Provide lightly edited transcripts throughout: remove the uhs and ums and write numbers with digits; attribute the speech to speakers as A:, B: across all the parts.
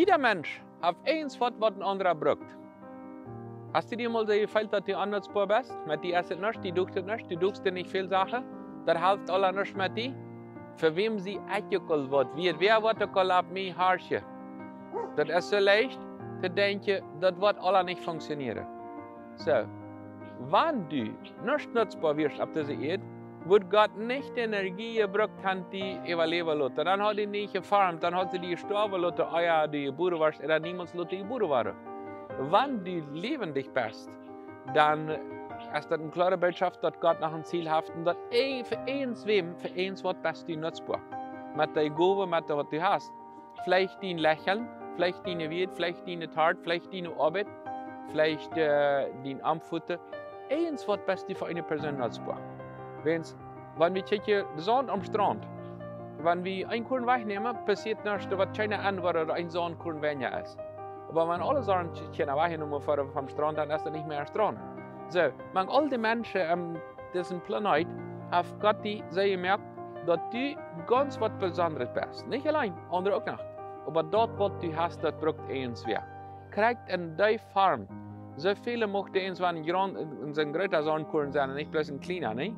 A: Jeder Mensch hat eins, was ein anderer braucht. Hast du dir mal so gefällt, dass du anders bist? Mit die essen nicht, die duckst nicht, du duckst dir nicht viel Sachen. Das hilft alle nicht mit dir. Für wem sie eingekalt wird, wer wird ab mir Haarchen? Das ist so leicht zu denken, das wird alle nicht funktionieren. So, wenn du nicht nutzbar wirst auf dieser Erde, wird Gott nicht die Energie gebraucht, die überleben lassen. Dann hat er nicht gefarmt, dann hat er die gestorben lassen, die geboren warst, er hat niemals geboren waren. Wenn du lebendig bist, dann ist das eine klare Botschaft, dass Gott nach einem Ziel hat und dass für eins wird bist du nutzbar. Mit der Gabe, mit dem, was du hast. Vielleicht dein Lächeln, vielleicht deine Welt, vielleicht deine Tat, vielleicht deine Arbeit, vielleicht dein Armfutter. Eins wird bist du für eine Person nutzbar. Wenn wir checken, die Sonne am Strand, wenn wir einen Korn wegnehmen, passiert nichts, was keine andere oder ein Sonnenkorn weniger ist. Aber wenn alle Sonne wegnehmen vom Strand, dann ist das nicht mehr ein Strand. So, wenn all die Menschen auf diesem Planet haben Gott so gemerkt, dass du ganz was Besonderes bist. Nicht allein, andere auch nicht. Aber dort, was du hast, das braucht eins wer. Kriegt in der Farm. So viele möchten eins, wenn ein größer Sonnenkorn sein, nicht bloß ein kleiner, nicht?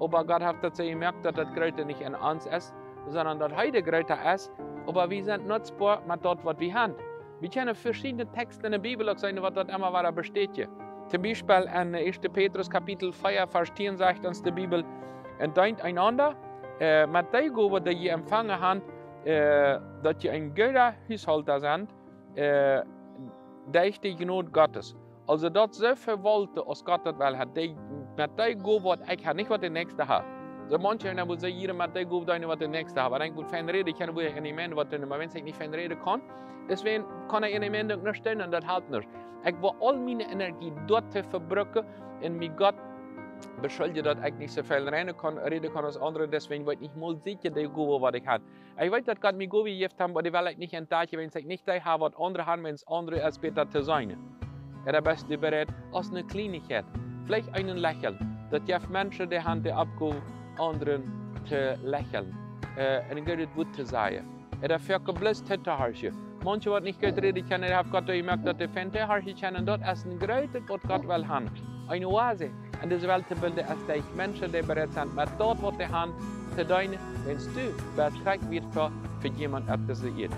A: Aber Gott hat dazu gemerkt, dass das Größte nicht in uns ist, sondern dass heute größer ist. Aber wir sind nutzbar mit dort, was wir haben. Wir können verschiedene Texte in der Bibel auch sagen, was dort immer wieder besteht. Zum Beispiel in 1. Petrus Kapitel 4, Vers 10 sagt uns die Bibel, dient einander mit der Gabe, die ihr empfangen habt, dass ihr ein guter Haushalter seid, durch die Gnade Gottes. Also dort so viel Worte, als Gott das will, hat mit der Gabe, was ich habe, nicht was der Nächste hat. So manche haben wohl sagen, jeder mit der Gabe, was der Nächste hat. Aber ich will fein reden, ich kann wohl nicht mehr, aber wenn ich nicht fein reden kann, deswegen kann ich in dem Ende nicht stehen und das hält nicht. Ich will all meine Energie dort verbrücken und mit Gott beschuldige, dass ich nicht so viel reden kann als andere, deswegen will ich mal sicher die Gabe, was ich habe. Ich weiß, dass Gott mir Gabe gegeben hat, aber die will ich nicht entdecken, wenn ich nicht das habe, was andere haben, wenn es andere ist, besser zu sein. Er bist du bereit, als eine Kleinigkeit, vielleicht einen Lächeln, dass die Menschen die Hand abgeben, anderen zu lächeln, ein gutes Wort zu sagen. Er hat für bloß Hinterharsche. Manche, die nicht gut reden können, haben Gott gemerkt, dass die Hinterharsche kennen, dort ist ein Größtes, was Gott will haben. Eine Oase in dieser Welt zu bilden, ist die Menschen, die bereit sind, mit dort, was die Hand zu dienen, wenn du bereit wird für jemanden auf dieser Erde.